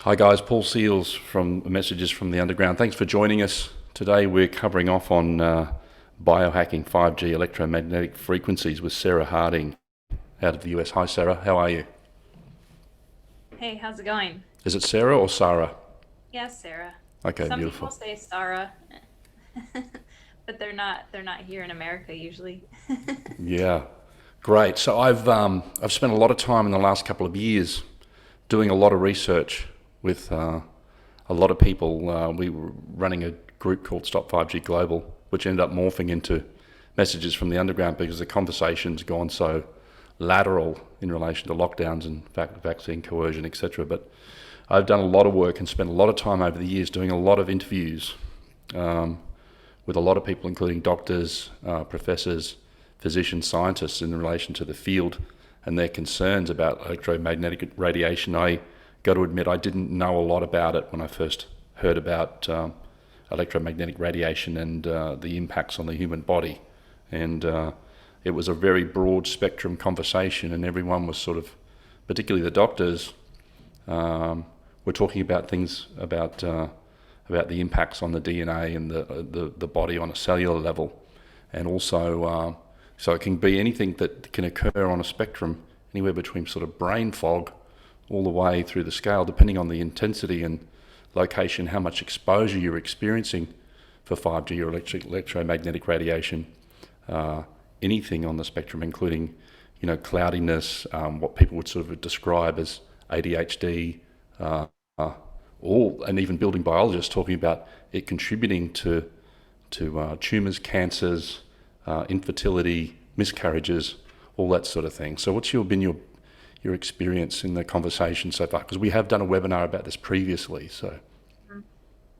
Hi guys, Paul Seils from Messages from the Underground. Thanks for joining us. Today we're covering off on biohacking 5G electromagnetic frequencies with Sarah Harding out of the US. Hi Sarah, how are you? Hey, how's it going? Is it Sarah or Sarah? Yes, Sarah. Okay, Some people beautiful. say Sarah, but they're not here in America usually. Yeah, great. So I've spent a lot of time in the last couple of years doing a lot of research with a lot of people. We were running a group called Stop 5G Global, which ended up morphing into Messages from the Underground because the conversation's gone so lateral in relation to lockdowns and vaccine coercion, etc. But I've done a lot of work and spent a lot of time over the years doing a lot of interviews um, with a lot of people, including doctors, professors, physicians, scientists, in relation to the field and their concerns about electromagnetic radiation. I got to admit, I didn't know a lot about it when I first heard about electromagnetic radiation and the impacts on the human body. And it was a very broad spectrum conversation, and everyone was sort of, particularly the doctors, um, were talking about things about the impacts on the DNA and the body on a cellular level, and also so it can be anything that can occur on a spectrum, anywhere between sort of brain fog all the way through the scale, depending on the intensity and location, how much exposure you're experiencing for 5G or electromagnetic radiation. Uh, Anything on the spectrum, including, cloudiness, what people would sort of describe as ADHD, uh, uh, all, and even building biologists talking about it contributing to tumours, cancers, infertility, miscarriages, all that sort of thing. So, what's been your experience in the conversation so far? Because we have done a webinar about this previously. So, Mhm.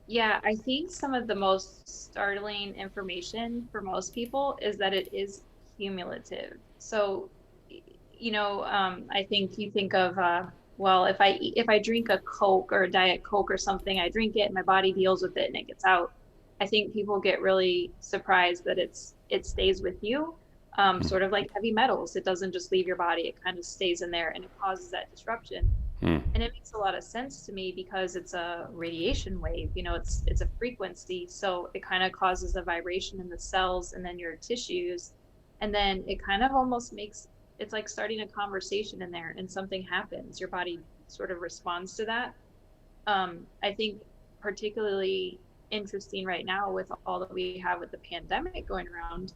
Yeah, I think some of the most startling information for most people is that it is cumulative. So, I think you think of, well, if I drink a Coke or a Diet Coke or something, I drink it and my body deals with it and it gets out. I think people get really surprised that it stays with you, sort of like heavy metals. It doesn't just leave your body; it kind of stays in there and it causes that disruption. mm, And it makes a lot of sense to me because it's a radiation wave, it's a frequency. So it kind of causes a vibration in the cells and then your tissues. And then it kind of almost makes it's like starting a conversation in there and something happens. Your body sort of responds to that. I think particularly interesting right now with all that we have with the pandemic going around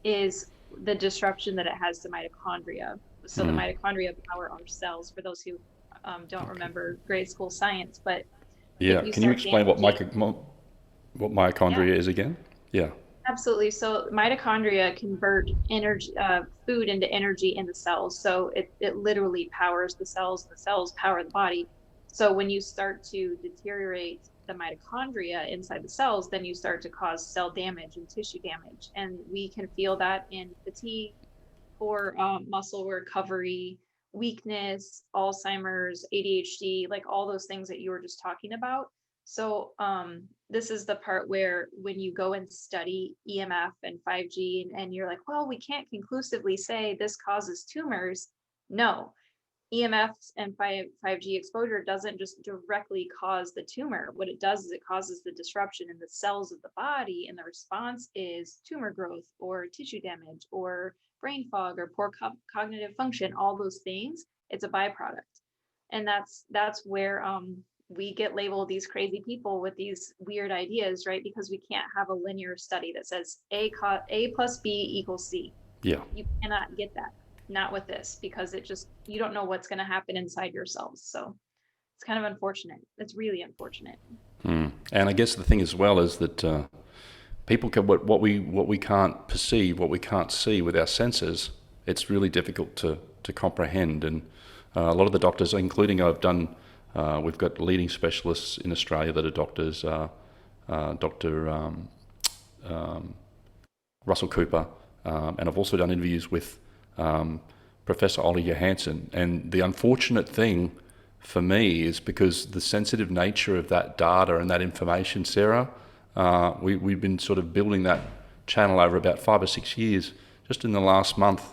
is the disruption that it has to mitochondria. So the mm, mitochondria power our cells, for those who don't okay. remember grade school science. But if Yeah. you Can you start explain damaging, what yeah, mitochondria is again? Yeah. absolutely. So mitochondria convert energy, food into energy in the cells. So it literally powers the cells. The cells power the body. So when you start to deteriorate the mitochondria inside the cells, then you start to cause cell damage and tissue damage. And we can feel that in fatigue, poor muscle recovery, weakness, Alzheimer's, ADHD, like all those things that you were just talking about. So this is the part where when you go and study EMF and 5G and you're like, well, we can't conclusively say this causes tumors. No, EMFs and 5G exposure doesn't just directly cause the tumor. What it does is it causes the disruption in the cells of the body, and the response is tumor growth or tissue damage or brain fog or poor cognitive function, all those things. It's a byproduct. And that's where we get labeled these crazy people with these weird ideas, right? Because we can't have a linear study that says A plus B equals C. Yeah. You cannot get that, not with this, because you don't know what's going to happen inside yourselves. So it's kind of unfortunate. It's really unfortunate. Mm. And I guess the thing as well is that people can what we can't perceive, what we can't see with our senses. It's really difficult to comprehend. And a lot of the doctors, including we've got leading specialists in Australia that are doctors. Dr. Russell Cooper, and I've also done interviews with um, Professor Ollie Johansson. And the unfortunate thing for me is because the sensitive nature of that data and that information, Sarah, we've been sort of building that channel over about 5 or 6 years. Just in the last month,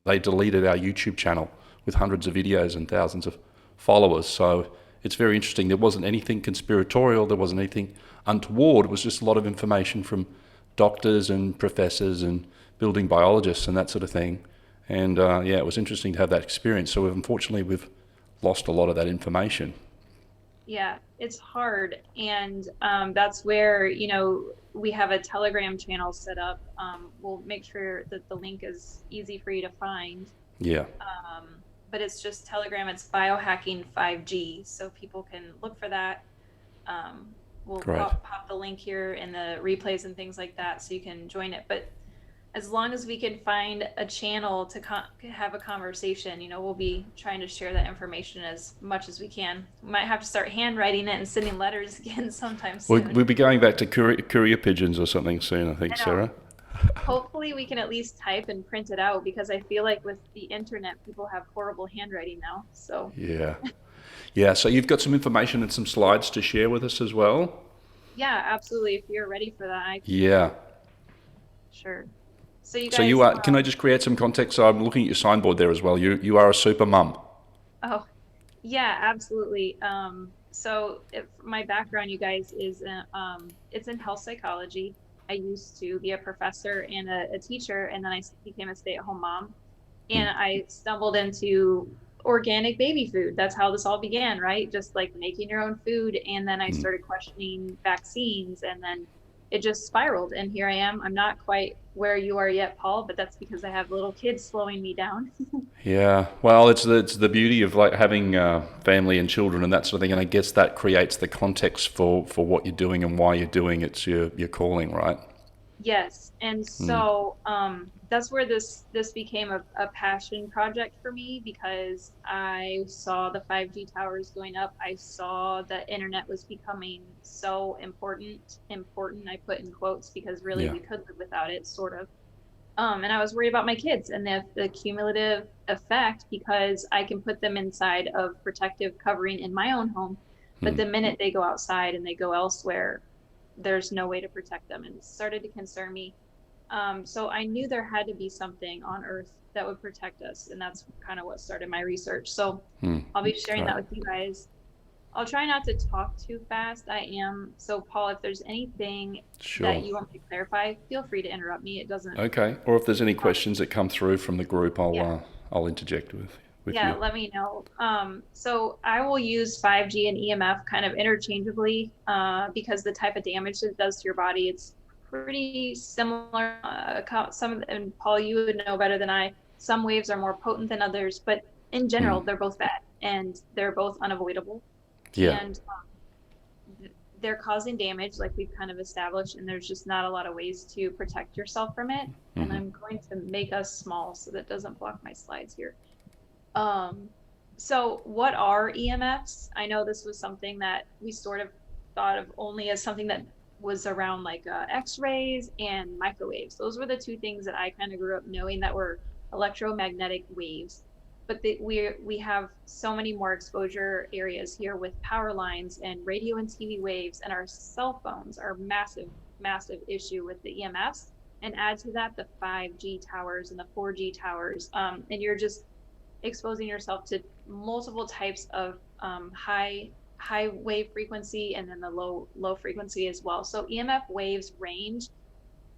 they deleted our YouTube channel with hundreds of videos and thousands of followers. So it's very interesting. There wasn't anything conspiratorial. There wasn't anything untoward. It was just a lot of information from doctors and professors and building biologists and that sort of thing. And yeah, it was interesting to have that experience. So unfortunately, we've lost a lot of that information. Yeah, it's hard. And that's where, we have a Telegram channel set up. We'll make sure that the link is easy for you to find. Yeah, But it's just Telegram, it's Biohacking 5G. So people can look for that. We'll great. pop the link here in the replays and things like that so you can join it. But as long as we can find a channel to have a conversation, we'll be trying to share that information as much as we can. We might have to start handwriting it and sending letters again sometime soon. We'll be going back to courier pigeons or something soon, I think, I know. Sarah. Hopefully we can at least type and print it out, because I feel like with the internet, people have horrible handwriting now. So Yeah. Yeah, so you've got some information and some slides to share with us as well? yeah, absolutely. If you're ready for that, I can, Yeah. sure. So you So guys, you are, can I just create some context? So I'm looking at your signboard there as well. You are a super mum. oh, yeah, absolutely. So my background, you guys, is it's in health psychology. I used to be a professor and a teacher, and then I became a stay-at-home mom. Hmm. And I stumbled into organic baby food. That's how this all began, right? Just like making your own food. And then I Hmm. started questioning vaccines, and then it just spiraled. And here I am. I'm not quite where you are yet, Paul, but that's because I have little kids slowing me down. Yeah, well, it's the beauty of like having family and children and that sort of thing, and I guess that creates the context for what you're doing and why you're doing it. It's your calling, right? Yes. And Mm. so that's where this became a passion project for me, because I saw the 5G towers going up. I saw the internet was becoming so important. I put in quotes because really Yeah. we could live without it, sort of. And I was worried about my kids and the cumulative effect, because I can put them inside of protective covering in my own home, but Mm. the minute they go outside and they go elsewhere, there's no way to protect them, and it started to concern me. So I knew there had to be something on Earth that would protect us, and that's kind of what started my research. So Mm. I'll be sharing Great. that with you guys. I'll try not to talk too fast. I am. So Paul, if there's anything that Sure. you want me to clarify, feel free to interrupt me. It doesn't. Okay. Or if there's any Um, questions that come through from the group, yeah. I'll interject with Yeah, you. let me know. So I will use 5G and EMF kind of interchangeably, because the type of damage it does to your body, it's pretty similar. And Paul, you would know better than I. Some waves are more potent than others, but in Mm. general, they're both bad and they're both unavoidable. Yeah. And they're causing damage, like we've kind of established, and there's just not a lot of ways to protect yourself from it. And Hmm. I'm going to make us small so that doesn't block my slides here. Um, so what are EMFs? I know this was something that we sort of thought of only as something that was around like X-rays and microwaves. Those were the two things that I kind of grew up knowing that were electromagnetic waves. But we have so many more exposure areas here with power lines and radio and TV waves, and our cell phones are massive issue with the EMFs. And add to that the 5G towers and the 4G towers, and you're just exposing yourself to multiple types of high wave frequency, and then the low frequency as well. So EMF waves range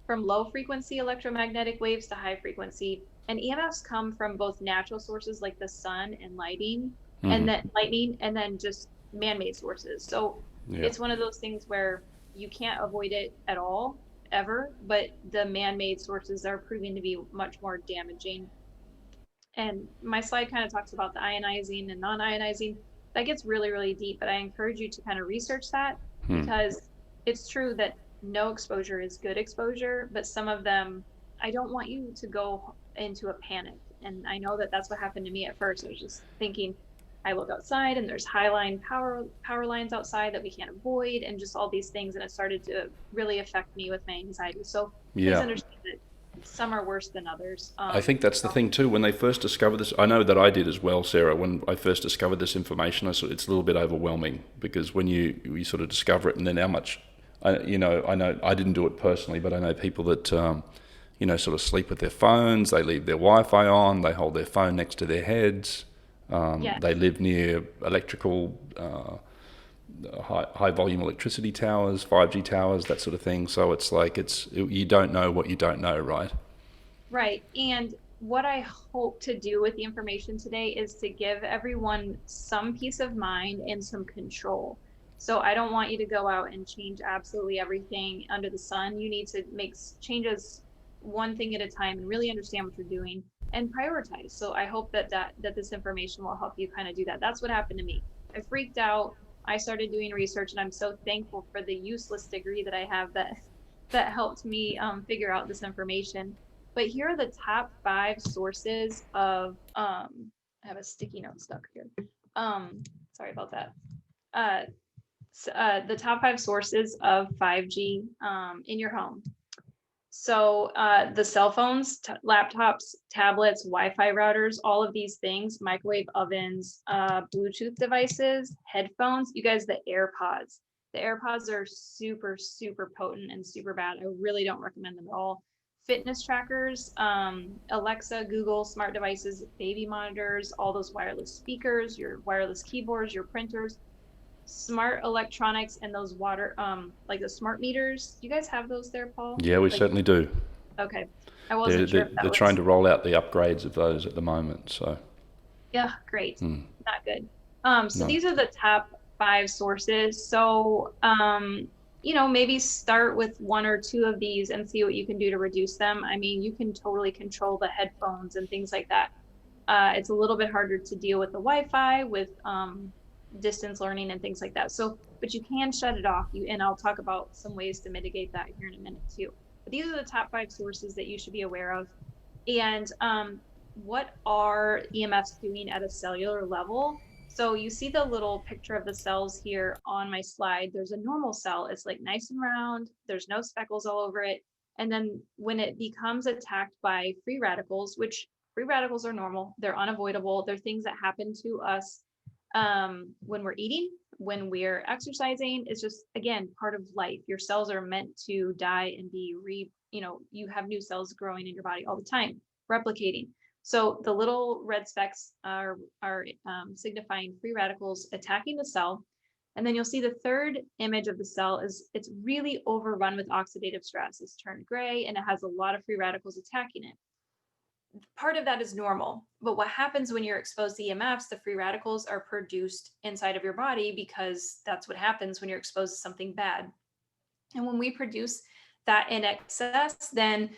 from low frequency electromagnetic waves to high frequency. And EMFs come from both natural sources like the sun and Hmm. lightning, and then just man-made sources. So Yeah. it's one of those things where you can't avoid it at all, ever, but the man-made sources are proving to be much more damaging. And my slide kind of talks about the ionizing and non-ionizing. That gets really deep, but I encourage you to kind of research that, Hmm. because it's true that no exposure is good exposure, but some of them, I don't want you to go into a panic. And I know that that's what happened to me at first. I was just thinking, I look outside and there's high line power lines outside that we can't avoid, and just all these things, and it started to really affect me with my anxiety. So please Yeah. understand that some are worse than others. I think that's the thing too. When they first discovered this, I know that I did as well, Sarah. When I first discovered this information, it's a little bit overwhelming because when you sort of discover it, and then how much, I know I didn't do it personally, but I know people that sort of sleep with their phones. They leave their Wi-Fi on. They hold their phone next to their heads. They Yes. live near electrical, high volume electricity towers, 5G towers, that sort of thing. So it's like you don't know what you don't know, right? Right. And what I hope to do with the information today is to give everyone some peace of mind and some control. So I don't want you to go out and change absolutely everything under the sun. You need to make changes one thing at a time and really understand what you're doing and prioritize. So I hope that this information will help you kind of do that. That's what happened to me. I freaked out. I started doing research, and I'm so thankful for the useless degree that I have that helped me figure out this information. But here are the top 5 sources of I have a sticky note stuck here. Um, Sorry about that. Uh, the top 5 sources of 5G in your home. So the cell phones, laptops, tablets, Wi-Fi routers, all of these things, microwave ovens, Bluetooth devices, headphones. You guys, the AirPods. The AirPods are super, super potent and super bad. I really don't recommend them at all. Fitness trackers, Alexa, Google, smart devices, baby monitors, all those wireless speakers, your wireless keyboards, your printers, smart electronics, and those water, like the smart meters. Do you guys have those there, Paul? Yeah, we Like, certainly do. okay. I They're, wasn't sure they're, if they're that trying was, to roll out the upgrades of those at the moment. So, yeah, great. Not good. So no. these are the top 5 sources. So, maybe start with 1 or 2 of these and see what you can do to reduce them. I mean, you can totally control the headphones and things like that. It's a little bit harder to deal with the Wi-Fi, with distance learning and things like that. So, but you can shut it off. And I'll talk about some ways to mitigate that here in a minute too. But these are the top 5 sources that you should be aware of. And what are EMFs doing at a cellular level? So you see the little picture of the cells here on my slide. There's a normal cell. It's like nice and round. There's no speckles all over it. And then when it becomes attacked by free radicals, which free radicals are normal, they're unavoidable. They're things that happen to us when we're eating, when we're exercising. It's just, again, part of life. Your cells are meant to die and be you have new cells growing in your body all the time, replicating. So the little red specks are signifying free radicals attacking the cell. And then you'll see the third image of the cell is it's really overrun with oxidative stress. It's turned gray and it has a lot of free radicals attacking it. Part of that is normal. But what happens when you're exposed to EMFs, the free radicals are produced inside of your body because that's what happens when you're exposed to something bad. And when we produce that in excess, then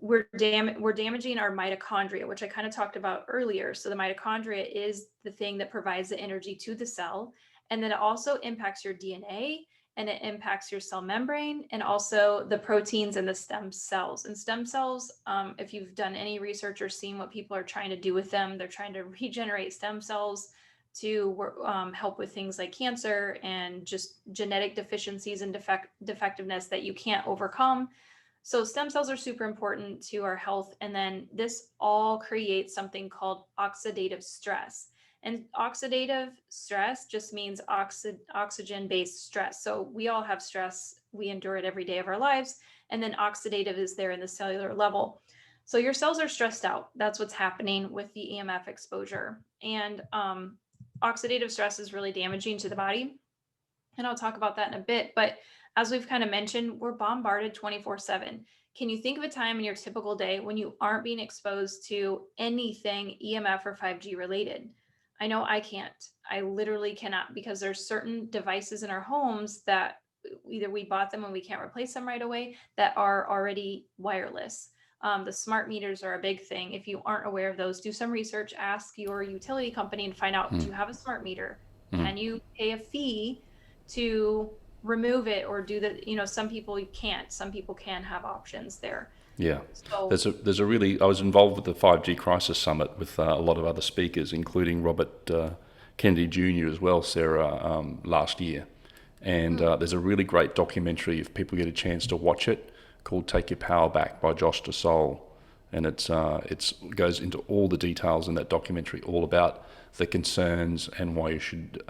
we're damaging our mitochondria, which I kind of talked about earlier. So the mitochondria is the thing that provides the energy to the cell, and then it also impacts your DNA, and it impacts your cell membrane, and also the proteins in the stem cells. And stem cells, if you've done any research or seen what people are trying to do with them, they're trying to regenerate stem cells to help with things like cancer and just genetic deficiencies and defectiveness that you can't overcome. So stem cells are super important to our health. And then this all creates something called oxidative stress. And oxidative stress just means oxygen-based stress. So we all have stress. We endure it every day of our lives. And then oxidative is there in the cellular level. So your cells are stressed out. That's what's happening with the EMF exposure. And oxidative stress is really damaging to the body. And I'll talk about that in a bit. But as we've kind of mentioned, we're bombarded 24/7. Can you think of a time in your typical day when you aren't being exposed to anything EMF or 5G related? I know I can't. I literally cannot, because there's certain devices in our homes that either we bought them and we can't replace them right away, that are already wireless. The smart meters are a big thing. If you aren't aware of those, do some research, ask your utility company and find out, do you have a smart meter? Can you pay a fee to remove it, or some people can't, some people can have options there. Yeah, So there's a really. I was involved with the 5G Crisis Summit with a lot of other speakers, including Robert Kennedy Jr. as well, Sarah, last year. And there's a really great documentary, if people get a chance to watch it, called "Take Your Power Back" by Josh DeSole, and it goes into all the details in that documentary, all about the concerns and why you should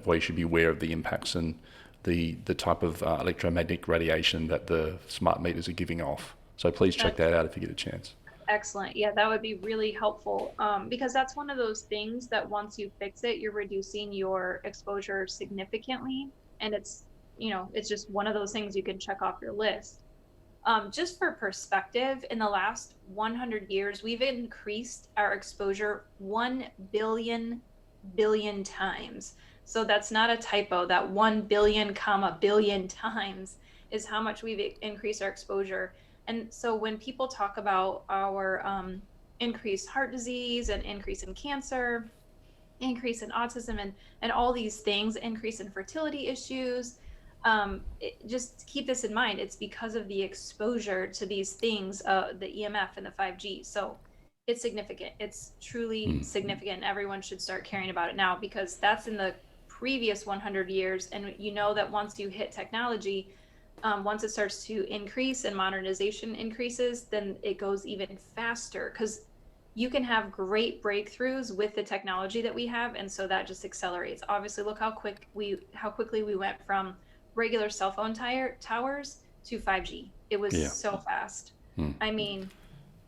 why you should be aware of the impacts and the type of electromagnetic radiation that the smart meters are giving off. So please check that's that out if you get a chance. Excellent. Yeah, that would be really helpful. Because that's one of those things that once you fix it, you're reducing your exposure significantly. And it's just one of those things you can check off your list. Just for perspective, in the last 100 years, we've increased our exposure 1 billion times. So that's not a typo. That 1 billion, comma, billion times is how much we've increased our exposure. And so when people talk about our increased heart disease and increase in cancer, increase in autism and all these things, increase in fertility issues, just keep this in mind. It's because of the exposure to these things, the EMF and the 5G. So it's significant. It's truly significant. Everyone should start caring about it now, because that's in the previous 100 years. And you know that once you hit technology, once it starts to increase and modernization increases, then it goes even faster, because you can have great breakthroughs with the technology that we have, and so that just accelerates. Obviously, look how quickly we went from regular cell phone towers to 5G. It was Yeah. so fast. I mean,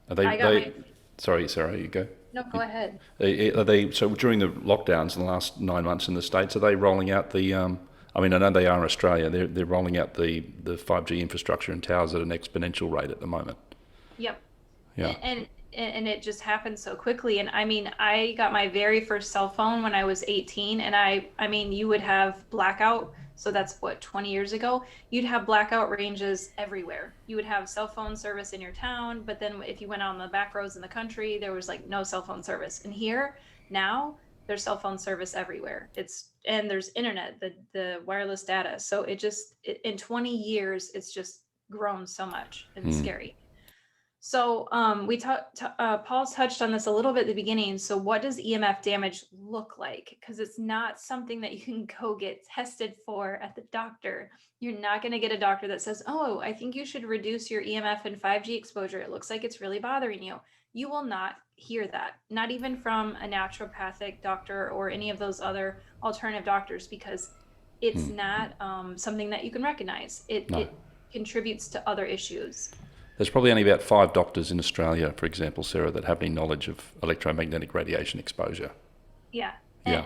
Are they, I got my sorry, Sarah, you go. no, go ahead. Are they, so during the lockdowns in the last 9 months in the States, are they rolling out the, I mean, I know they are in Australia, they're rolling out the 5G infrastructure and towers at an exponential rate at the moment. Yep. Yeah. And it just happened so quickly. And I mean, I got my very first cell phone when I was 18, and I mean, you would have blackout. So that's what, 20 years ago, you'd have blackout ranges everywhere. You would have cell phone service in your town, but then if you went out on the back roads in the country, there was like no cell phone service. And here now there's cell phone service everywhere. And there's internet, the wireless data. So in 20 years, it's just grown so much, and it's scary. So Paul touched on this a little bit at the beginning. So what does EMF damage look like? Because it's not something that you can go get tested for at the doctor. You're not going to get a doctor that says, oh, I think you should reduce your EMF and 5G exposure. It looks like it's really bothering you. You will not hear that, not even from a naturopathic doctor or any of those other alternative doctors, because it's not something that you can recognize. No. It contributes to other issues. There's probably only about 5 doctors in Australia, for example, Sarah, that have any knowledge of electromagnetic radiation exposure. Yeah. Yeah.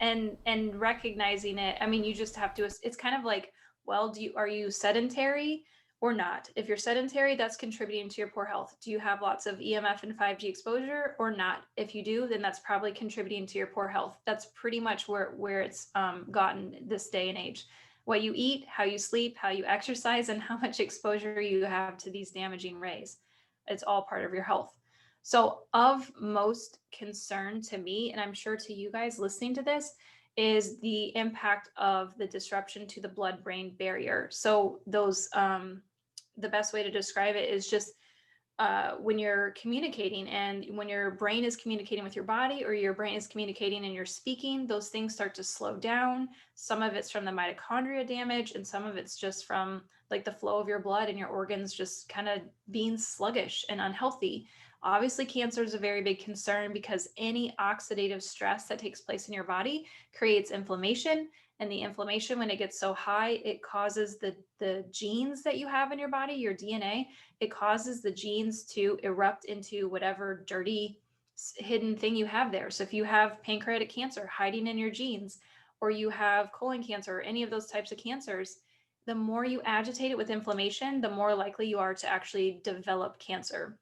And recognizing it, I mean, you just have to, it's kind of like, well, are you sedentary or not? If you're sedentary, that's contributing to your poor health. Do you have lots of EMF and 5G exposure or not? If you do, then that's probably contributing to your poor health. That's pretty much where it's gotten this day and age. What you eat, how you sleep, how you exercise, and how much exposure you have to these damaging rays. It's all part of your health. So, of most concern to me, and I'm sure to you guys listening to this, is the impact of the disruption to the blood-brain barrier. So, the best way to describe it is just when you're communicating, and when your brain is communicating with your body, or your brain is communicating and you're speaking, those things start to slow down. Some of it's from the mitochondria damage, and some of it's just from like the flow of your blood and your organs just kind of being sluggish and unhealthy. Obviously, cancer is a very big concern, because any oxidative stress that takes place in your body creates inflammation. And the inflammation, when it gets so high, it causes the genes that you have in your body, your DNA, it causes the genes to erupt into whatever dirty hidden thing you have there. So if you have pancreatic cancer hiding in your genes, or you have colon cancer, or any of those types of cancers, the more you agitate it with inflammation, the more likely you are to actually develop cancer.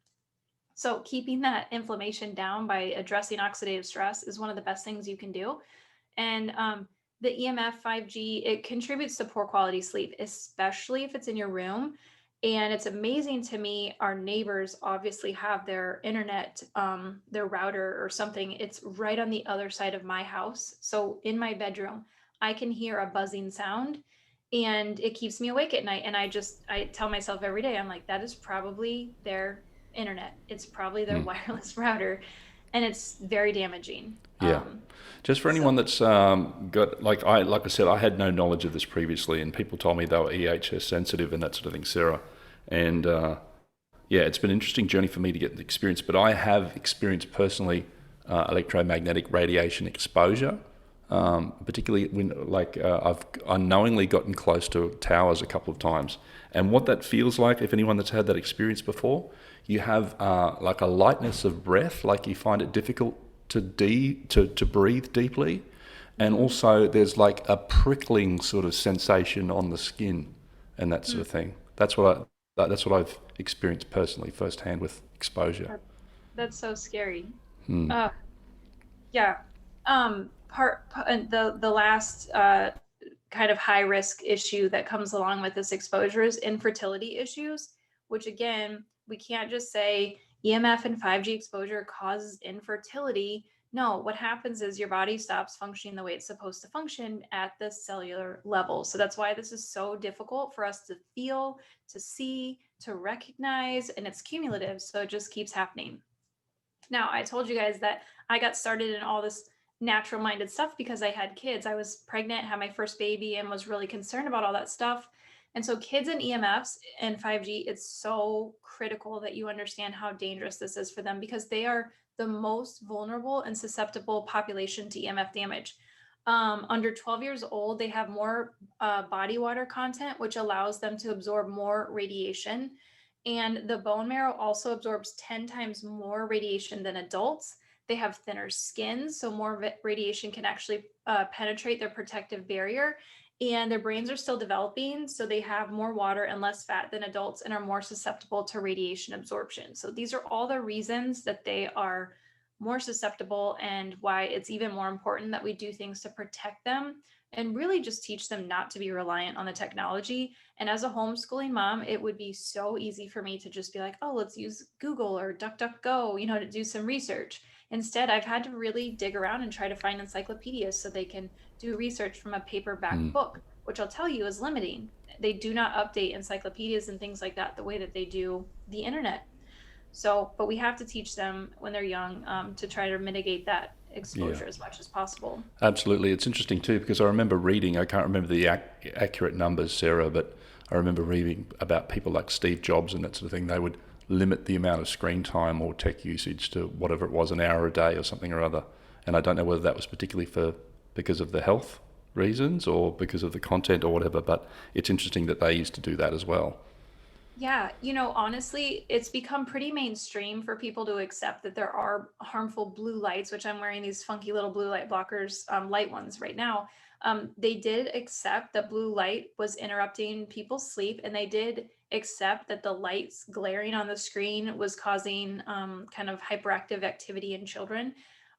So keeping that inflammation down by addressing oxidative stress is one of the best things you can do. And the EMF 5G, it contributes to poor quality sleep, especially if it's in your room. And it's amazing to me, our neighbors obviously have their internet, their router or something. It's right on the other side of my house. So in my bedroom, I can hear a buzzing sound, and it keeps me awake at night. And I tell myself every day, I'm like, that is probably their internet. It's probably their wireless router, and it's very damaging. Yeah. Just for anyone that's got, like I said, I had no knowledge of this previously, and people told me they were EHS sensitive and that sort of thing, Sarah. And yeah, it's been an interesting journey for me to get the experience, but I have experienced personally electromagnetic radiation exposure, particularly when I've unknowingly gotten close to towers a couple of times. And what that feels like, if anyone that's had that experience before, you have like a lightness of breath, like you find it difficult to breathe deeply, and Mm-hmm. also there's like a prickling sort of sensation on the skin and that sort of thing. That's what I've experienced personally firsthand with exposure. That, that's so scary. Hmm. Uh, yeah. The last kind of high risk issue that comes along with this exposure is infertility issues, which again, we can't just say EMF and 5G exposure causes infertility. No, what happens is your body stops functioning the way it's supposed to function at the cellular level. So that's why this is so difficult for us to feel, to see, to recognize, and it's cumulative. So it just keeps happening. Now, I told you guys that I got started in all this natural minded stuff because I had kids. I was pregnant, had my first baby, and was really concerned about all that stuff. And so, kids and EMFs and 5G, it's so critical that you understand how dangerous this is for them because they are the most vulnerable and susceptible population to EMF damage. Under 12 years old, they have more body water content, which allows them to absorb more radiation, and the bone marrow also absorbs 10 times more radiation than adults. They have thinner skin, so more radiation can actually penetrate their protective barrier. And their brains are still developing, so they have more water and less fat than adults and are more susceptible to radiation absorption. So these are all the reasons that they are more susceptible and why it's even more important that we do things to protect them and really just teach them not to be reliant on the technology. And as a homeschooling mom, it would be so easy for me to just be like, oh, let's use Google or DuckDuckGo, to do some research. Instead, I've had to really dig around and try to find encyclopedias so they can do research from a paperback Hmm. book, which I'll tell you is limiting. They do not update encyclopedias and things like that the way that they do the internet. So, but we have to teach them when they're young to try to mitigate that Yeah. exposure as much as possible. Absolutely. It's interesting too because I remember reading, I can't remember the accurate numbers, Sarah, but I remember reading about people like Steve Jobs and that sort of thing. They would limit the amount of screen time or tech usage to whatever it was, an hour a day or something or other. And I don't know whether that was particularly for because of the health reasons or because of the content or whatever, but it's interesting that they used to do that as well. Yeah, honestly, it's become pretty mainstream for people to accept that there are harmful blue lights, which I'm wearing these funky little blue light blockers, light ones right now. They did accept that blue light was interrupting people's sleep, and they did accept that the lights glaring on the screen was causing kind of hyperactive activity in children.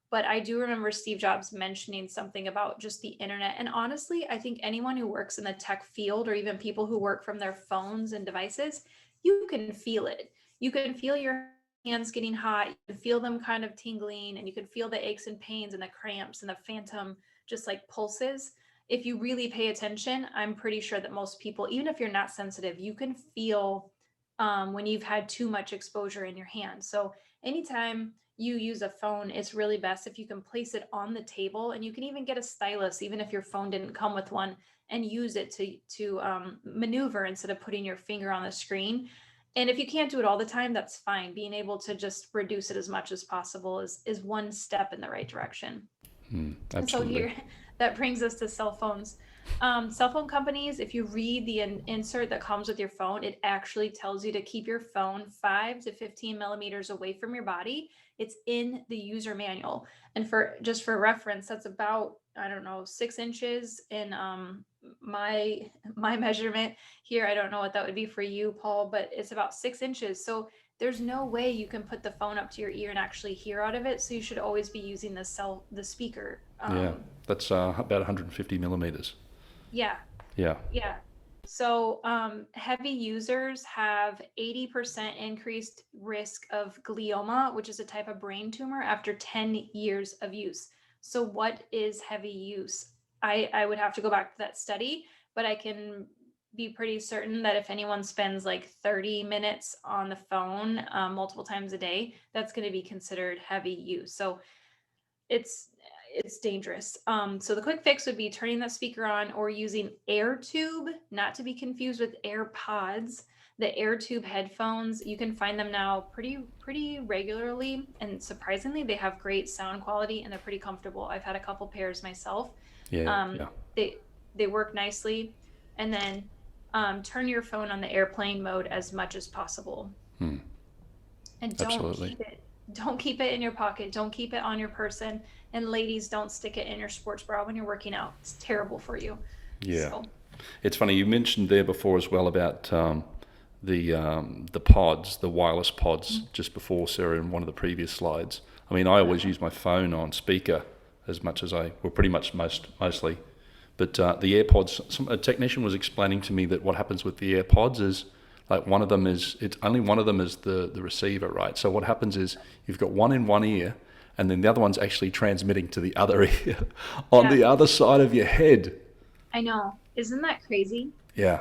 But I do remember Steve Jobs mentioning something about just the internet. And honestly, I think anyone who works in the tech field or even people who work from their phones and devices, you can feel it. You can feel your hands getting hot, you can feel them kind of tingling, and you can feel the aches and pains and the cramps and the phantom just like pulses. If you really pay attention, I'm pretty sure that most people, even if you're not sensitive, you can feel when you've had too much exposure in your hand. So anytime you use a phone, it's really best if you can place it on the table, and you can even get a stylus, even if your phone didn't come with one, and use it to maneuver instead of putting your finger on the screen. And if you can't do it all the time, that's fine. Being able to just reduce it as much as possible is one step in the right direction. Hmm. So Absolutely. here, that brings us to cell phones. Cell phone companies, if you read the insert that comes with your phone, it actually tells you to keep your phone 5 to 15 millimeters away from your body. It's in the user manual. And for reference, that's about, I don't know, 6 inches in my measurement here. I don't know what that would be for you, Paul, but it's about 6 inches. So there's no way you can put the phone up to your ear and actually hear out of it. So you should always be using the speaker. Yeah. That's about 150 millimeters. Yeah, Yeah. yeah. So heavy users have 80% increased risk of glioma, which is a type of brain tumor, after 10 years of use. So what is heavy use? I would have to go back to that study, but I can be pretty certain that if anyone spends like 30 minutes on the phone multiple times a day, that's going to be considered heavy use. So it's it's dangerous. So the quick fix would be turning that speaker on or using AirTube, not to be confused with AirPods. The AirTube headphones, you can find them now pretty regularly, and surprisingly, they have great sound quality and they're pretty comfortable. I've had a couple pairs myself. Yeah. Um, Yeah. they work nicely, and then turn your phone on the airplane mode as much as possible. Hmm. And Absolutely. don't keep it in your pocket. Don't keep it on your person. And ladies, don't stick it in your sports bra when you're working out. It's terrible for you. Yeah. So, It's funny, you mentioned there before as well about the pods, the wireless pods, just before, Sarah, in one of the previous slides. I mean, I always uh-huh. use my phone on speaker as much as well, pretty much mostly. But the AirPods, a technician was explaining to me that what happens with the AirPods is like one of them is, it's only one of them is the receiver, right? So what happens is you've got one in one ear, and then the other one's actually transmitting to the other ear on Yeah, the other side of your head. I know. Isn't that crazy? Yeah.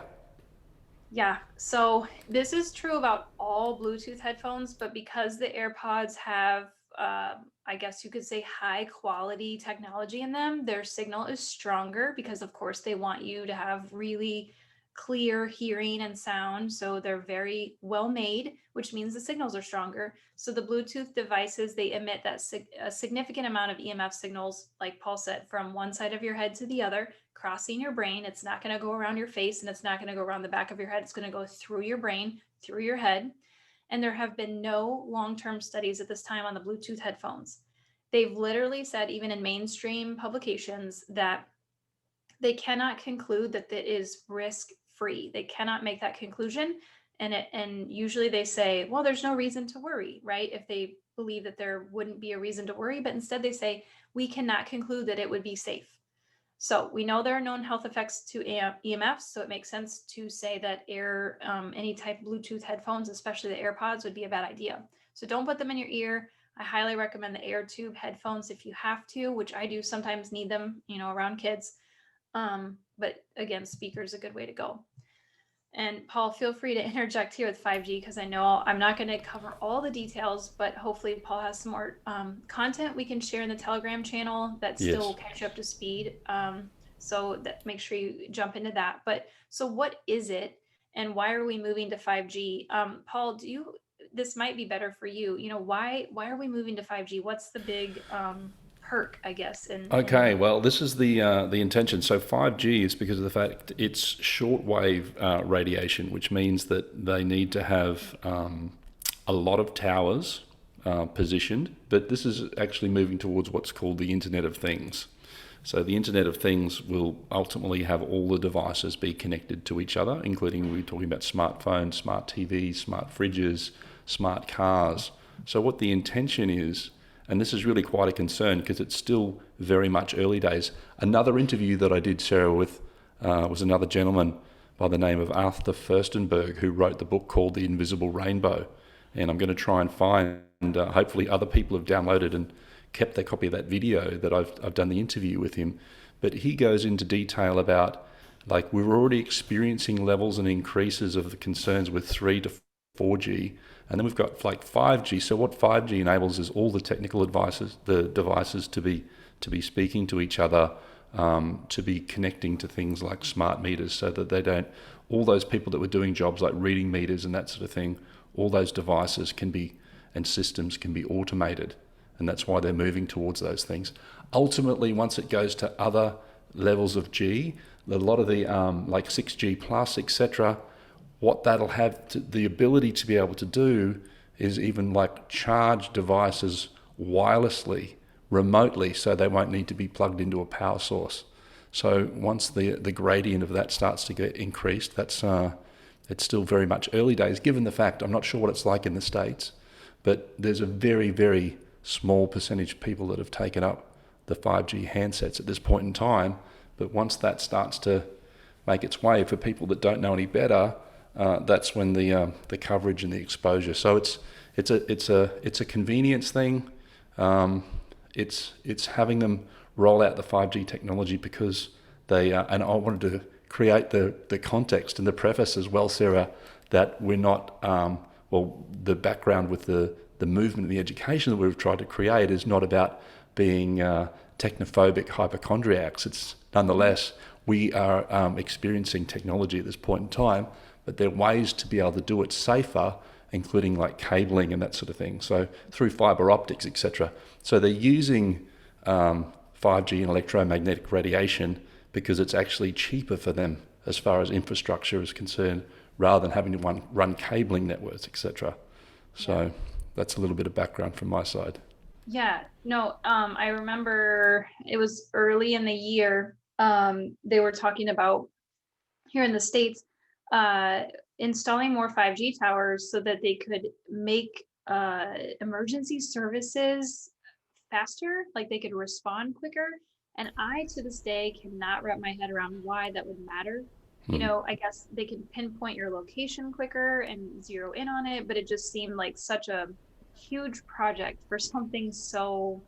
Yeah, so this is true about all Bluetooth headphones, but because the AirPods have, I guess you could say, high quality technology in them, their signal is stronger because, of course, they want you to have really clear hearing and sound. So they're very well made, which means the signals are stronger. So the Bluetooth devices, they emit a significant amount of EMF signals, like Paul said, from one side of your head to the other, crossing your brain. It's not going to go around your face and it's not going to go around the back of your head. It's going to go through your brain, through your head. And there have been no long term studies at this time on the Bluetooth headphones. They've literally said, even in mainstream publications, that they cannot conclude that it is risk free. They cannot make that conclusion. And usually they say, well, there's no reason to worry, right? If they believe that there wouldn't be a reason to worry, but instead they say, we cannot conclude that it would be safe. So we know there are known health effects to EMFs, so it makes sense to say that any type of Bluetooth headphones, especially the AirPods, would be a bad idea. So don't put them in your ear. I highly recommend the AirTube headphones if you have to, which I do sometimes need them, around kids. But again, speaker is a good way to go. And Paul, feel free to interject here with 5G because I know I'm not going to cover all the details, but hopefully Paul has some more content we can share in the Telegram channel that still Yes. catch you up to speed. So that make sure you jump into that. But so what is it, and why are we moving to 5G? Paul, this might be better for you. Why are we moving to 5G? What's the big perk, I guess, in Okay, well, this is the intention. So 5G is because of the fact it's shortwave radiation, which means that they need to have a lot of towers positioned. But this is actually moving towards what's called the Internet of Things. So the Internet of Things will ultimately have all the devices be connected to each other, including we're talking about smartphones, smart TVs, smart fridges, smart cars. So what the intention is, and this is really quite a concern because it's still very much early days. Another interview that I did, Sarah, with was another gentleman by the name of Arthur Furstenberg, who wrote the book called The Invisible Rainbow. And I'm going to try and find, hopefully other people have downloaded and kept their copy of that video that I've done the interview with him. But he goes into detail about, like, we're already experiencing levels and increases of the concerns with 3 to 4G, and then we've got like 5G. So what 5G enables is all the technical the devices to be speaking to each other, to be connecting to things like smart meters, so that they don't, all those people that were doing jobs like reading meters and that sort of thing, all those devices can be, and systems can be automated. And that's why they're moving towards those things. Ultimately, once it goes to other levels of G, a lot of the like 6G plus, etc., what that'll have the ability to be able to do is even like charge devices wirelessly, remotely, so they won't need to be plugged into a power source. So once the gradient of that starts to get increased, it's still very much early days, given the fact I'm not sure what it's like in the States, but there's a very, very small percentage of people that have taken up the 5G handsets at this point in time. But once that starts to make its way, for people that don't know any better, that's when the coverage and the exposure. So it's a convenience thing. It's having them roll out the 5G technology because they and I wanted to create the context and the preface as well, Sarah, that we're not the background with the movement and the education that we've tried to create is not about being technophobic hypochondriacs. It's nonetheless, we are experiencing technology at this point in time, but there are ways to be able to do it safer, including like cabling and that sort of thing. So through fiber optics, etc. So they're using 5G and electromagnetic radiation because it's actually cheaper for them as far as infrastructure is concerned, rather than having to run cabling networks, etc. Yeah. So that's a little bit of background from my side. Yeah, no, I remember it was early in the year. They were talking about here in the States, uh, installing more 5G towers so that they could make emergency services faster, like they could respond quicker. And I, to this day, cannot wrap my head around why that would matter. You Hmm. know, I guess they can pinpoint your location quicker and zero in on it, but it just seemed like such a huge project for something so,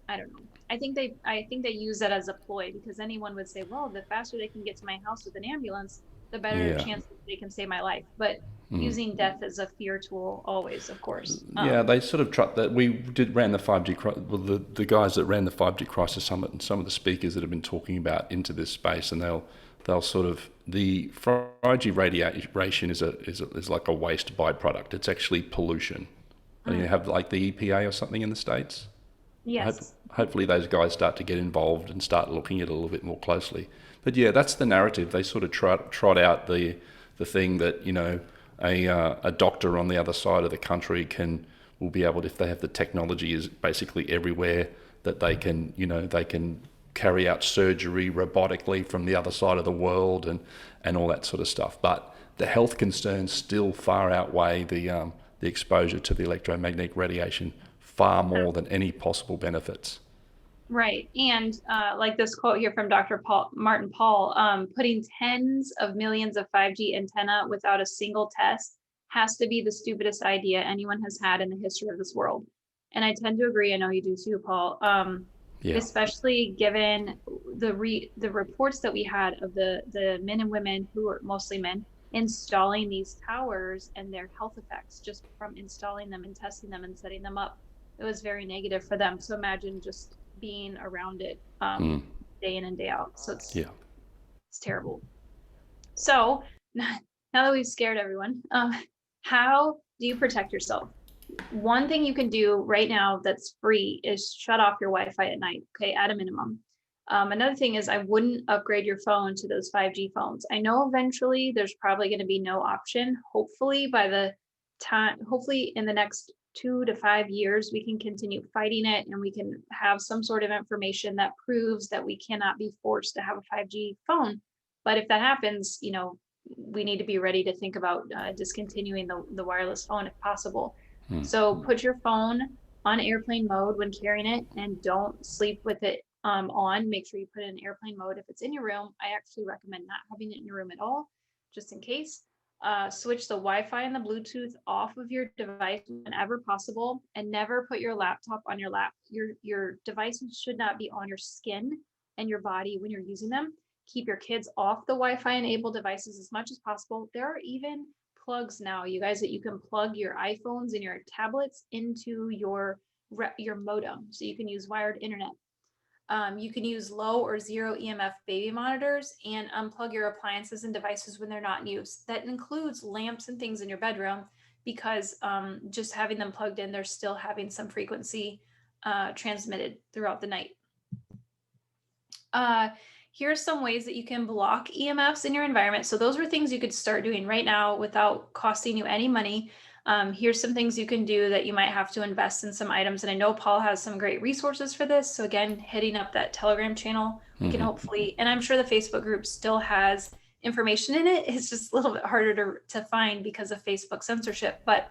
I don't know. I think they use that as a ploy because anyone would say, well, the faster they can get to my house with an ambulance, the better Yeah. chance that they can save my life. But using death as a fear tool always, of course. Yeah, they sort of tried that. We did ran the 5G. Well, the guys that ran the 5G Crisis Summit and some of the speakers that have been talking about into this space, and they'll sort of the 5G radiation is like a waste byproduct. It's actually pollution, and you Mm, have like the EPA or something in the States. yes. Hopefully those guys start to get involved and start looking at it a little bit more closely. But yeah, that's the narrative. They sort of trot out the thing that a doctor on the other side of the country will be able to, if they have the technology is basically everywhere, that they can carry out surgery robotically from the other side of the world and all that sort of stuff. But the health concerns still far outweigh the exposure to the electromagnetic radiation far more than any possible benefits. Right. And like this quote here from Dr. Martin Paul, putting tens of millions of 5G antenna without a single test has to be the stupidest idea anyone has had in the history of this world. And I tend to agree. I know you do too, Paul. Yeah. Especially given the reports that we had of the men and women who are mostly men installing these towers and their health effects just from installing them and testing them and setting them up. It was very negative for them. So imagine just being around it day in and day out. So Yeah. it's terrible. So now that we've scared everyone, how do you protect yourself? One thing you can do right now that's free is shut off your Wi-Fi at night, okay, at a minimum. Another thing is I wouldn't upgrade your phone to those 5G phones. I know eventually there's probably going to be no option. Hopefully in the next 2 to 5 years, we can continue fighting it and we can have some sort of information that proves that we cannot be forced to have a 5G phone. But if that happens, we need to be ready to think about discontinuing the wireless phone if possible. So put your phone on airplane mode when carrying it and don't sleep with it on. Make sure you put it in airplane mode if it's in your room. I actually recommend not having it in your room at all, just in case. Switch the Wi-Fi and the Bluetooth off of your device whenever possible, and never put your laptop on your lap. Your devices should not be on your skin and your body when you're using them. Keep your kids off the Wi-Fi enabled devices as much as possible. There are even plugs now, you guys, that you can plug your iPhones and your tablets into your modem, so you can use wired internet. You can use low or zero EMF baby monitors and unplug your appliances and devices when they're not in use. That includes lamps and things in your bedroom because just having them plugged in, they're still having some frequency transmitted throughout the night. Uh, Here's some ways that you can block EMFs in your environment. So those are things you could start doing right now without costing you any money. Here's some things you can do that you might have to invest in some items. And I know Paul has some great resources for this. So again, hitting up that Telegram channel, we can hopefully, and I'm sure the Facebook group still has information in it. It's just a little bit harder to find because of Facebook censorship. But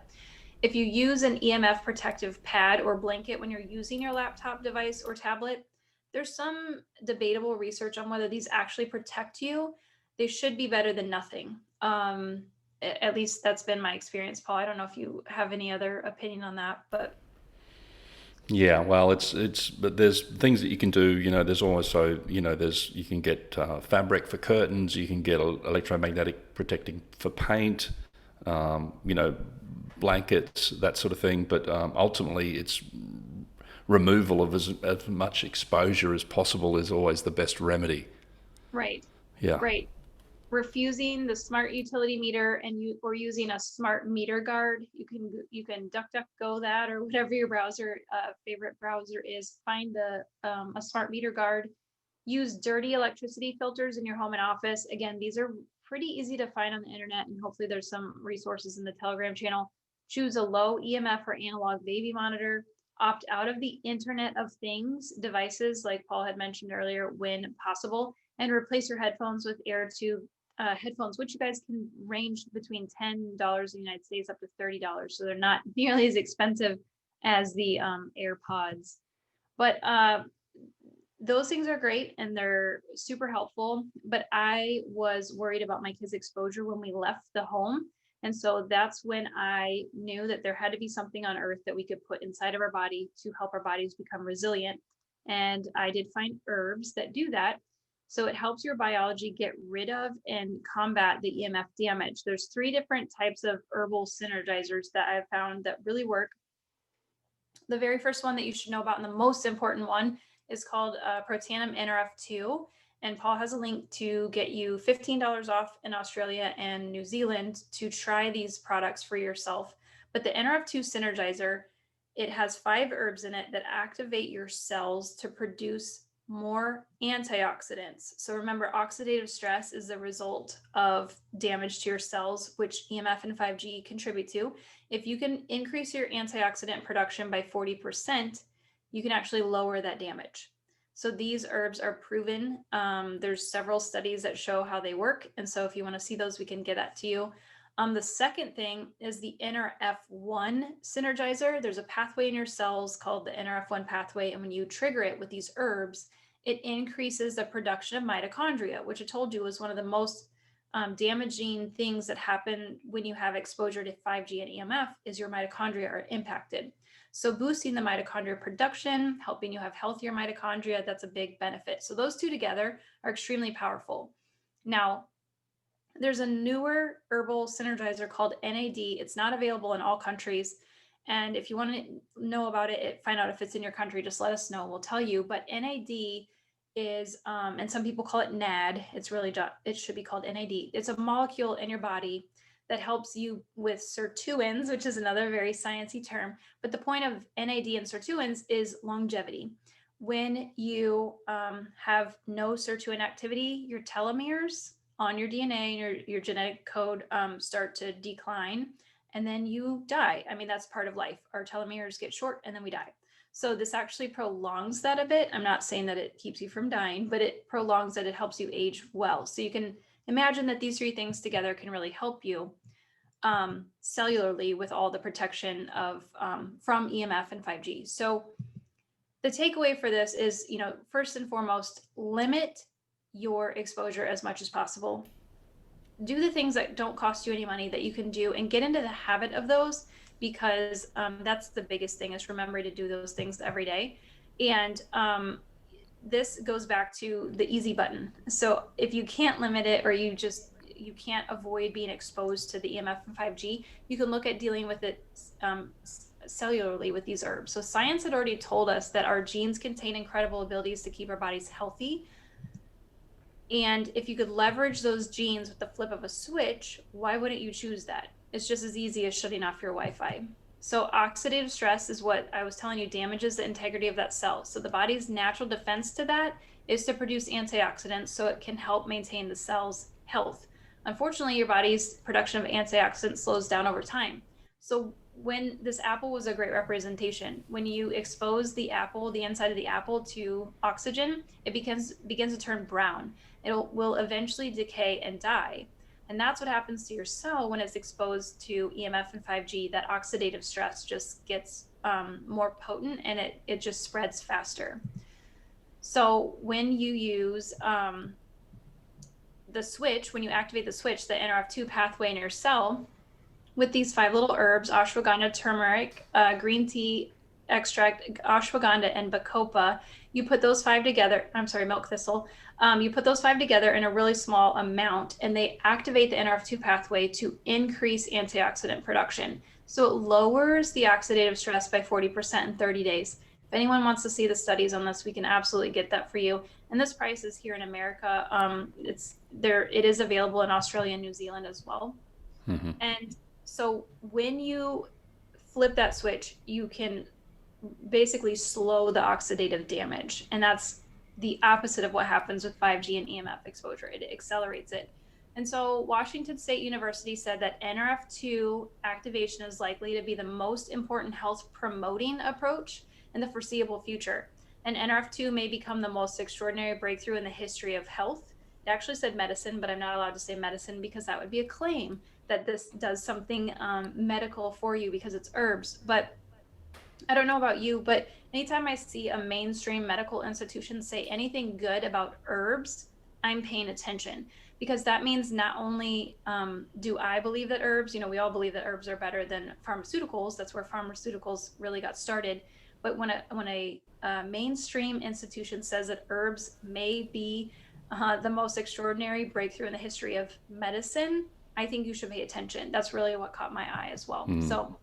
if you use an EMF protective pad or blanket when you're using your laptop device or tablet, there's some debatable research on whether these actually protect you. They should be better than nothing. At least that's been my experience, Paul. I don't know if you have any other opinion on that, but Yeah, well, but there's things that you can do. There's also, you can get fabric for curtains. You can get electromagnetic protecting for paint. You know, blankets, that sort of thing. But ultimately, it's removal of as much exposure as possible is always the best remedy. right, Yeah. right. Refusing the smart utility meter and or using a smart meter guard. You can DuckDuckGo that or whatever your browser favorite browser is. Find a smart meter guard. Use dirty electricity filters in your home and office. Again, these are pretty easy to find on the internet, and hopefully there's some resources in the Telegram channel. choose a low EMF or analog baby monitor, opt out of the Internet of Things devices, like Paul had mentioned earlier, when possible, and replace your headphones with air tube headphones, which you guys can range between $10 in the United States up to $30. So they're not nearly as expensive as the AirPods. But those things are great and they're super helpful. But I was worried about my kids' exposure when we left the home. And so that's when I knew that there had to be something on earth that we could put inside of our body to help our bodies become resilient. And I did find herbs that do that. So it helps your biology get rid of and combat the EMF damage. There's 3 different types of herbal synergizers that I've found that really work. The very first one that you should know about, and the most important one, is called Protanum NRF2. And Paul has a link to get you $15 off in Australia and New Zealand to try these products for yourself. But the NRF2 Synergizer, it has 5 herbs in it that activate your cells to produce more antioxidants. So remember, oxidative stress is the result of damage to your cells, which EMF and 5G contribute to. If you can increase your antioxidant production by 40%, you can actually lower that damage. So these herbs are proven. There's several studies that show how they work. And so if you want to see those, we can get that to you. The second thing is the NRF1 synergizer. There's a pathway in your cells called the NRF1 pathway. And when you trigger it with these herbs, it increases the production of mitochondria, which I told you is one of the most damaging things that happen when you have exposure to 5G and EMF is your mitochondria are impacted. So boosting the mitochondria production, helping you have healthier mitochondria, that's a big benefit. So those 2 together are extremely powerful. Now, there's a newer herbal synergizer called NAD. It's not available in all countries. And if you want to know about it, find out if it's in your country, just let us know. We'll tell you. But NAD is, and some people call it NAD. It should be called NAD. It's a molecule in your body that helps you with sirtuins, which is another very sciencey term. But the point of NAD and sirtuins is longevity. When you have no sirtuin activity, your telomeres on your DNA and your genetic code start to decline, and then you die. I mean, that's part of life. Our telomeres get short and then we die. So this actually prolongs that a bit. I'm not saying that it keeps you from dying, but it prolongs that. It helps you age well. So you can imagine that these 3 things together can really help you cellularly with all the protection of from EMF and 5G. So the takeaway for this is, first and foremost, limit your exposure as much as possible. Do the things that don't cost you any money that you can do and get into the habit of those, because that's the biggest thing, is remembering to do those things every day. And this goes back to the easy button. So if you can't limit it, or you can't avoid being exposed to the EMF and 5G, you can look at dealing with it cellularly with these herbs. So science had already told us that our genes contain incredible abilities to keep our bodies healthy. And if you could leverage those genes with the flip of a switch, why wouldn't you choose that? It's just as easy as shutting off your Wi-Fi. So oxidative stress is what I was telling you damages the integrity of that cell. So the body's natural defense to that is to produce antioxidants so it can help maintain the cell's health. Unfortunately, your body's production of antioxidants slows down over time. So when this apple was a great representation, when you expose the apple, the inside of the apple, to oxygen, it begins to turn brown. It will eventually decay and die. And that's what happens to your cell when it's exposed to EMF and 5G. That oxidative stress just gets more potent, and it just spreads faster. So when you use the switch, when you activate the switch, the NRF2 pathway in your cell, with these 5 little herbs, ashwagandha, turmeric, green tea extract, ashwagandha, and bacopa, you put those 5 together, milk thistle, you put those 5 together in a really small amount, and they activate the NRF2 pathway to increase antioxidant production. So it lowers the oxidative stress by 40% in 30 days. If anyone wants to see the studies on this, we can absolutely get that for you. And this price is here in America. It is available in Australia and New Zealand as well. Mm-hmm. And so when you flip that switch, you can basically slow the oxidative damage. And that's the opposite of what happens with 5G and EMF exposure. It accelerates it. And so Washington State University said that NRF2 activation is likely to be the most important health promoting approach in the foreseeable future. And NRF2 may become the most extraordinary breakthrough in the history of health. It actually said medicine, but I'm not allowed to say medicine because that would be a claim that this does something medical for you because it's herbs. But I don't know about you, but anytime I see a mainstream medical institution say anything good about herbs, I'm paying attention because that means not only do I believe that herbs, we all believe that herbs are better than pharmaceuticals. That's where pharmaceuticals really got started. But when a mainstream institution says that herbs may be the most extraordinary breakthrough in the history of medicine, I think you should pay attention. That's really what caught my eye as well. So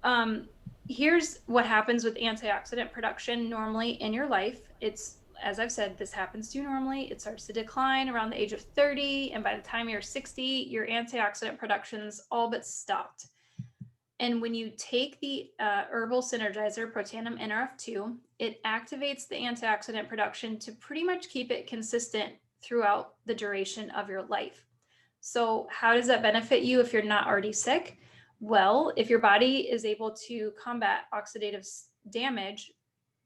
um, here's what happens with antioxidant production normally in your life. It's, as I've said, this happens to you normally. It starts to decline around the age of 30. And by the time you're 60, your antioxidant production's all but stopped. And when you take the herbal synergizer, Protandim NRF2, it activates the antioxidant production to pretty much keep it consistent throughout the duration of your life. So, how does that benefit you if you're not already sick? Well, if your body is able to combat oxidative damage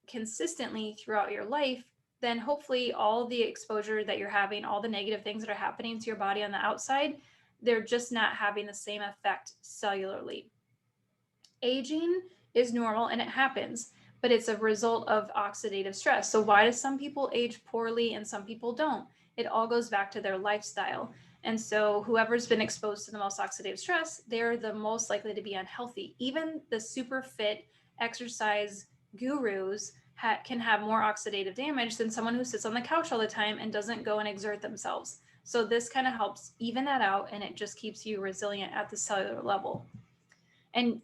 consistently throughout your life, then hopefully all the exposure that you're having, all the negative things that are happening to your body on the outside, they're just not having the same effect cellularly. Aging is normal and it happens, but it's a result of oxidative stress. So, why do some people age poorly and some people don't? It all goes back to their lifestyle. And so, whoever's been exposed to the most oxidative stress, they're the most likely to be unhealthy. Even the super fit exercise gurus can have more oxidative damage than someone who sits on the couch all the time and doesn't go and exert themselves. So, this kind of helps even that out and it just keeps you resilient at the cellular level. And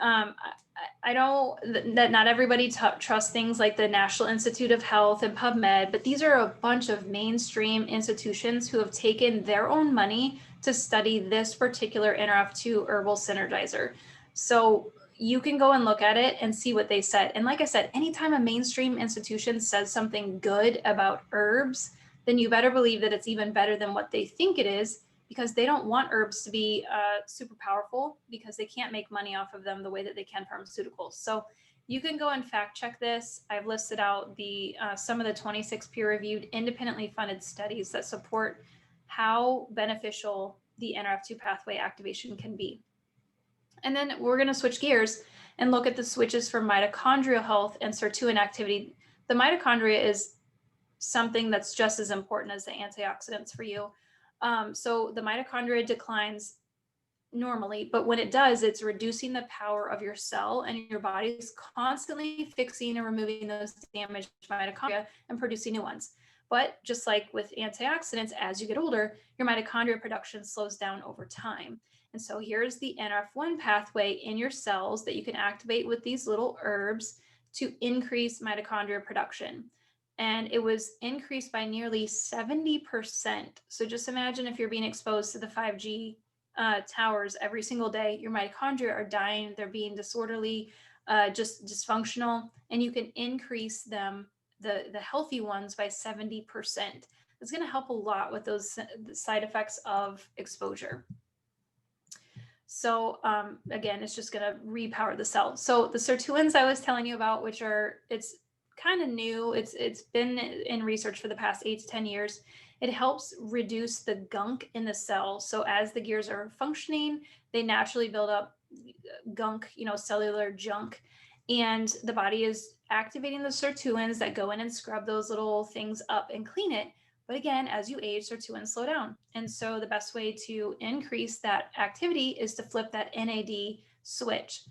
I know that not everybody trusts things like the National Institute of Health and PubMed, but these are a bunch of mainstream institutions who have taken their own money to study this particular NRF2 herbal synergizer. So you can go and look at it and see what they said. And like I said, anytime a mainstream institution says something good about herbs, then you better believe that it's even better than what they think it is, because they don't want herbs to be super powerful because they can't make money off of them the way that they can pharmaceuticals. So you can go and fact check this. I've listed out the some of the 26 peer-reviewed, independently funded studies that support how beneficial the NRF2 pathway activation can be. And then we're going to switch gears and look at the switches for mitochondrial health and sirtuin activity. The mitochondria is something that's just as important as the antioxidants for you. So the mitochondria declines normally, but when it does, it's reducing the power of your cell, and your body is constantly fixing and removing those damaged mitochondria and producing new ones. But just like with antioxidants, as you get older, your mitochondria production slows down over time. And so here's the NRF1 pathway in your cells that you can activate with these little herbs to increase mitochondria production. And it was increased by nearly 70%. So just imagine if you're being exposed to the 5G towers every single day, your mitochondria are dying, they're being disorderly, just dysfunctional, and you can increase them, the healthy ones, by 70%. It's going to help a lot with those side effects of exposure. So again, it's just going to repower the cell. So the sirtuins I was telling you about, which are, it's kind of new. It's been in research for the past 8 to 10 years. It helps reduce the gunk in the cell. So as the gears are functioning, they naturally build up gunk, cellular junk. And the body is activating the sirtuins that go in and scrub those little things up and clean it. But again, as you age, sirtuins slow down. And so the best way to increase that activity is to flip that NAD switch.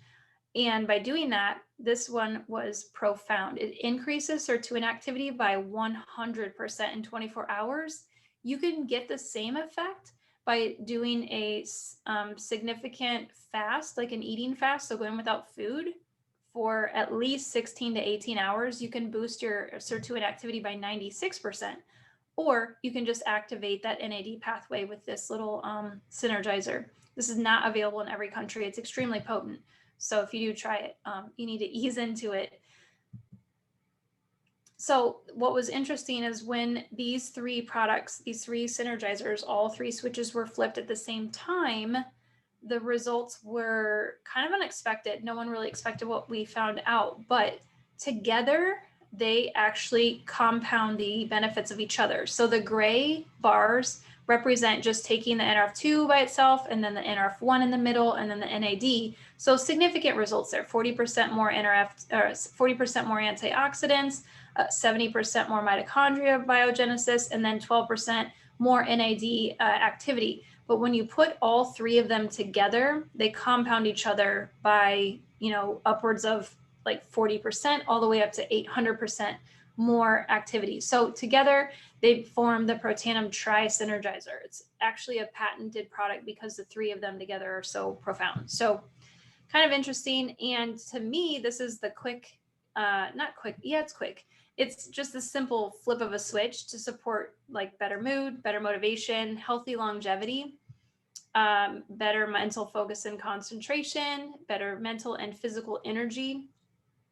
And by doing that, this one was profound. It increases sirtuin activity by 100% in 24 hours. You can get the same effect by doing a significant fast, like an eating fast, so going without food for at least 16 to 18 hours. You can boost your sirtuin activity by 96%. Or you can just activate that NAD pathway with this little synergizer. This is not available in every country. It's extremely potent. So if you do try it, you need to ease into it. So what was interesting is when these three products, these three synergizers, all three switches were flipped at the same time, the results were kind of unexpected. No one really expected what we found out, but together they actually compound the benefits of each other. So the gray bars represent just taking the NRF2 by itself, and then the NRF1 in the middle, and then the NAD. So significant results there: 40% more NRF, or 40% more antioxidants, 70% more mitochondria biogenesis, and then 12% more NAD activity. But when you put all three of them together, they compound each other by, upwards of like 40% all the way up to 800% more activity. So together they form the Protanum Tri-Synergizer. It's actually a patented product because the three of them together are so profound. So kind of interesting. And to me, this is the quick, not quick. Yeah, it's quick. It's just a simple flip of a switch to support like better mood, better motivation, healthy longevity, better mental focus and concentration, better mental and physical energy.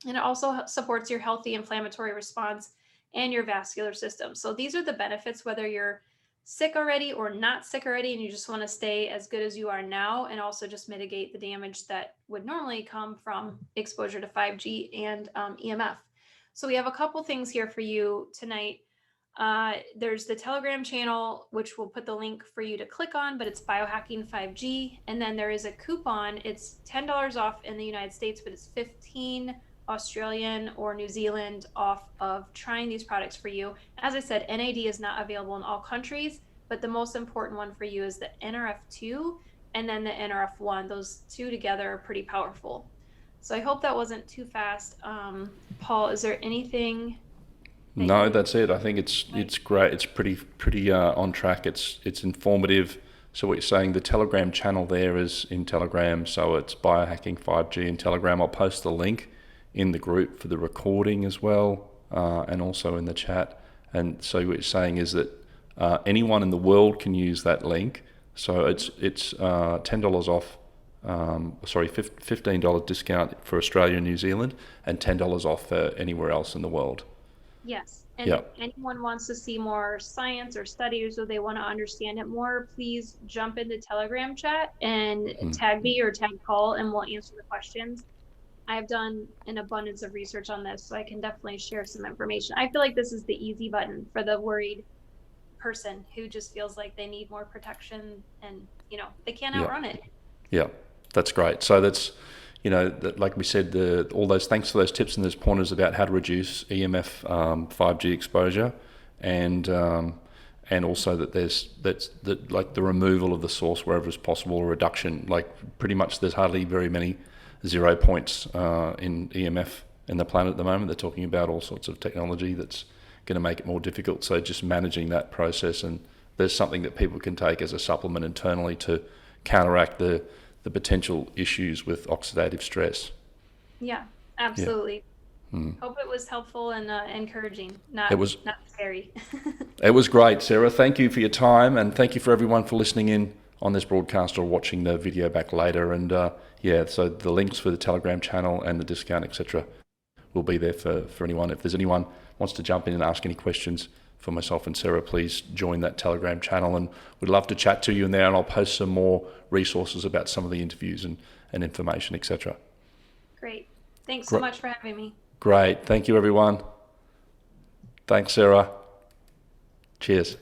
And it also supports your healthy inflammatory response and your vascular system. So these are the benefits, whether you're sick already or not sick already, and you just want to stay as good as you are now, and also just mitigate the damage that would normally come from exposure to 5G and EMF. So we have a couple things here for you tonight. There's the Telegram channel, which we'll put the link for you to click on, but it's Biohacking 5G. And then there is a coupon. It's $10 off in the United States, but it's 15 Australian or New Zealand off of trying these products for you. As I said, NAD is not available in all countries, but the most important one for you is the NRF2 and then the NRF1. Those two together are pretty powerful. So I hope that wasn't too fast. Paul, is there anything? No, that's it. I think it's great. It's pretty on track. It's informative. So what you're saying, the Telegram channel there is in Telegram. So it's Biohacking 5G in Telegram. I'll post the link in the group for the recording as well, and also in the chat. And so what you're saying is that anyone in the world can use that link. So it's $10 off. $15 discount for Australia and New Zealand, and $10 off for anywhere else in the world. Yes. And Yeah. if anyone wants to see more science or studies, or they want to understand it more, please jump into Telegram chat and tag me or tag Paul, and we'll answer the questions. I've done an abundance of research on this, so I can definitely share some information. I feel like this is the easy button for the worried person who just feels like they need more protection, and they can't outrun it. Yeah, that's great. So that's, like we said, all those, thanks for those tips and those pointers about how to reduce EMF 5G exposure, and also that's like the removal of the source wherever is possible, or reduction. Like pretty much, there's hardly very many 0 points in EMF in the planet at the moment. They're talking about all sorts of technology that's going to make it more difficult. So just managing that process, and there's something that people can take as a supplement internally to counteract the potential issues with oxidative stress. Yeah, absolutely. Hope it was helpful and encouraging, not scary. It was great, Sarah. Thank you for your time, and thank you for everyone for listening in on this broadcast or watching the video back later. And so the links for the Telegram channel and the discount, etc., will be there for anyone. If there's anyone wants to jump in and ask any questions for myself and Sarah, please join that Telegram channel, and we'd love to chat to you in there, and I'll post some more resources about some of the interviews and information, etc. Great. Thanks so much for having me. Great. Thank you, everyone. Thanks, Sarah. Cheers.